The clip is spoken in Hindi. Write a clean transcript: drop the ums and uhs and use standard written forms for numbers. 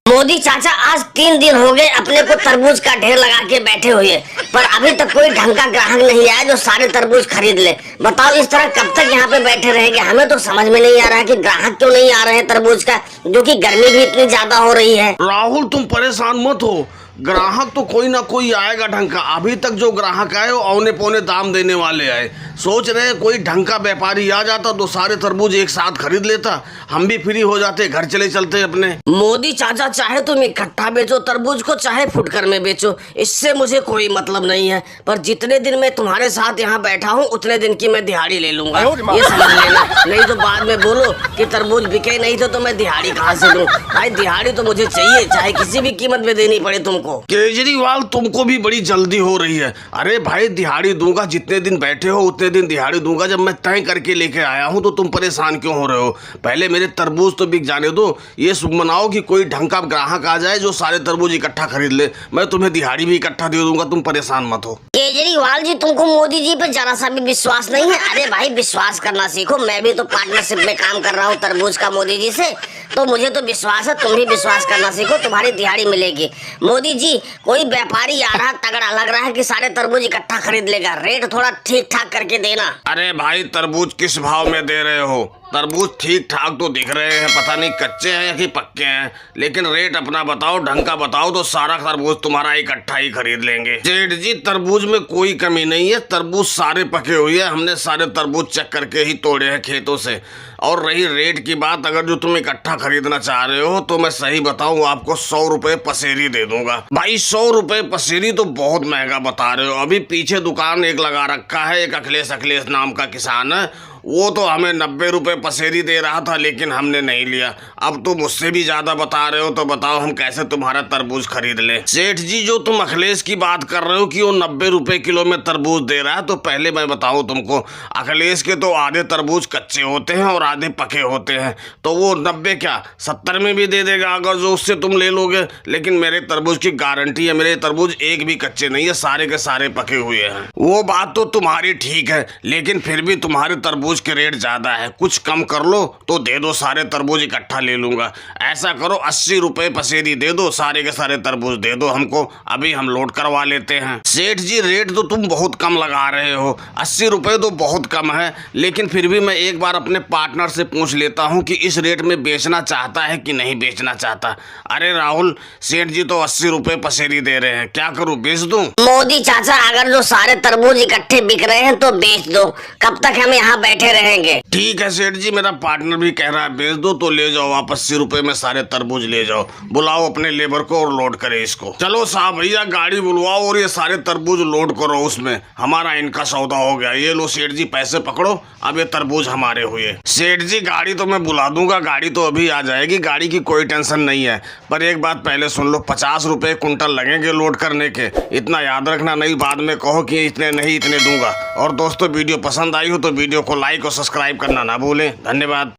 मोदी चाचा आज 3 दिन हो गए अपने को तरबूज का ढेर लगा के बैठे हुए, पर अभी तक कोई ढंग का ग्राहक नहीं आया जो सारे तरबूज खरीद ले। बताओ इस तरह कब तक यहाँ पे बैठे रहेंगे? हमें तो समझ में नहीं आ रहा है कि ग्राहक क्यों नहीं आ रहे हैं तरबूज का, जो कि गर्मी भी इतनी ज्यादा हो रही है। राहुल तुम परेशान मत हो, ग्राहक तो कोई ना कोई आएगा ढंग का। अभी तक जो ग्राहक आए वो औने पौने दाम देने वाले आए। सोच रहे कोई ढंग का व्यापारी आ जाता तो सारे तरबूज एक साथ खरीद लेता, हम भी फ्री हो जाते, घर चले चलते अपने। मोदी चाचा चाहे तुम इकट्ठा बेचो तरबूज को, चाहे फुटकर में बेचो, इससे मुझे कोई मतलब नहीं है। पर जितने दिन मैं तुम्हारे साथ यहाँ बैठा हूँ उतने दिन की मैं दिहाड़ी ले लूंगा, ये समझ लेना। नहीं तो बाद में बोलो कि तरबूज बिके नहीं तो मैं दिहाड़ी कहाँ से लूँ? भाई दिहाड़ी तो मुझे चाहिए, चाहे किसी भी कीमत में देनी पड़े तुमको। केजरीवाल तुमको भी बड़ी जल्दी हो रही है। अरे भाई दिहाड़ी दूंगा, जितने दिन बैठे हो उतने दिन दिहाड़ी दूंगा। जब मैं तय करके लेके आया हूँ तो तुम परेशान क्यों हो रहे हो? पहले मेरे तरबूज तो बिक जाने दो। ये शुभ मनाओ कि कोई ढंग का ग्राहक आ जाए जो सारे तरबूज इकट्ठा खरीद ले, मैं तुम्हें दिहाड़ी भी इकट्ठा दे दूंगा। तुम परेशान मत हो। केजरीवाल जी तुमको मोदी जी पे जरा सा भी विश्वास नहीं है? अरे भाई विश्वास करना सीखो, मैं भी तो पार्टनरशिप में काम कर रहा हूँ तरबूज का मोदी जी से, तो मुझे तो विश्वास है। तुम भी विश्वास करना सीखो, तुम्हारी दिहाड़ी मिलेगी। मोदी जी कोई व्यापारी आ रहा तगड़ा लग रहा है कि सारे तरबूज इकट्ठा खरीद लेगा, रेट थोड़ा ठीक ठाक करके देना। अरे भाई तरबूज किस भाव में दे रहे हो? तरबूज ठीक ठाक तो दिख रहे हैं, पता नहीं कच्चे हैं या कि पक्के हैं, लेकिन रेट अपना बताओ, ढंग का बताओ तो सारा तरबूज तुम्हारा इकट्ठा ही खरीद लेंगे। सेठ जी तरबूज में कोई कमी नहीं है, तरबूज सारे पके हुए हैं, हमने सारे तरबूज चेक करके ही तोड़े हैं खेतों से। और रही रेट की बात, अगर जो तुम इकट्ठा खरीदना चाह रहे हो तो मैं सही बताऊं आपको 100 रुपए पसेरी दे दूंगा। भाई 100 रुपए पसेरी तो बहुत महंगा बता रहे हो। अभी पीछे दुकान एक लगा रखा है, एक अखिलेश नाम का किसान है, वो तो हमें 90 रुपए पसेरी दे रहा था, लेकिन हमने नहीं लिया। अब तो मुझसे भी ज्यादा बता रहे हो, तो बताओ हम कैसे तुम्हारा तरबूज खरीद ले? सेठ जी जो तुम अखिलेश की बात कर रहे हो कि वो 90 रुपए किलो में तरबूज दे रहा है, तो पहले मैं बताऊं तुमको, अखिलेश के तो आधे तरबूज कच्चे होते हैं और आधे पके होते हैं, तो वो 90 क्या 70 में भी दे देगा अगर जो उससे तुम ले लोगे। लेकिन मेरे तरबूज की गारंटी है, मेरे तरबूज एक भी कच्चे नहीं है, सारे के सारे पके हुए हैं। वो बात तो तुम्हारी ठीक है, लेकिन फिर भी तुम्हारे तरबूज के रेट ज्यादा है, कुछ कम कर लो तो दे दो, सारे तरबूज इकट्ठा ले लूंगा। ऐसा करो 80 रुपए पसेरी दे दो, सारे के सारे तरबूज दे दो हमको, अभी हम लोड करवा लेते हैं। सेठ जी रेट तो तुम बहुत कम लगा रहे हो, 80 रुपए तो बहुत कम है, लेकिन फिर भी मैं एक बार अपने पार्टनर से पूछ लेता हूँ कि इस रेट में बेचना चाहता है कि नहीं बेचना चाहता। अरे राहुल, सेठ जी तो 80 रुपए पसेरी दे रहे हैं, क्या करूँ, बेच दूं? मोदी चाचा अगर जो सारे तरबूज इकट्ठे बिक रहे हैं तो बेच दो, कब तक हम यहाँ बैठे रहेंगे? ठीक है सेठ जी, मेरा पार्टनर भी कह रहा है बेच दो, तो ले जाओ आप 80 रुपए में सारे तरबूज ले जाओ। बुलाओ अपने लेबर को और लोड करे इसको। चलो साहब भैया गाड़ी बुलवाओ और ये सारे तरबूज लोड करो उसमें, हमारा इनका सौदा हो गया। ये लो सेठ जी पैसे पकड़ो, अब ये तरबूज हमारे हुए। सेठ जी गाड़ी तो मैं बुला दूंगा, गाड़ी तो अभी आ जाएगी, गाड़ी की कोई टेंशन नहीं है। पर एक बात पहले सुन लो, 50 रुपए कुंटल लगेंगे लोड करने के, इतना याद रखना, नहीं बाद में कहो कि इतने नहीं इतने दूंगा। और दोस्तों वीडियो पसंद आई हो तो वीडियो को लाइक और सब्सक्राइब करना ना भूलें। धन्यवाद।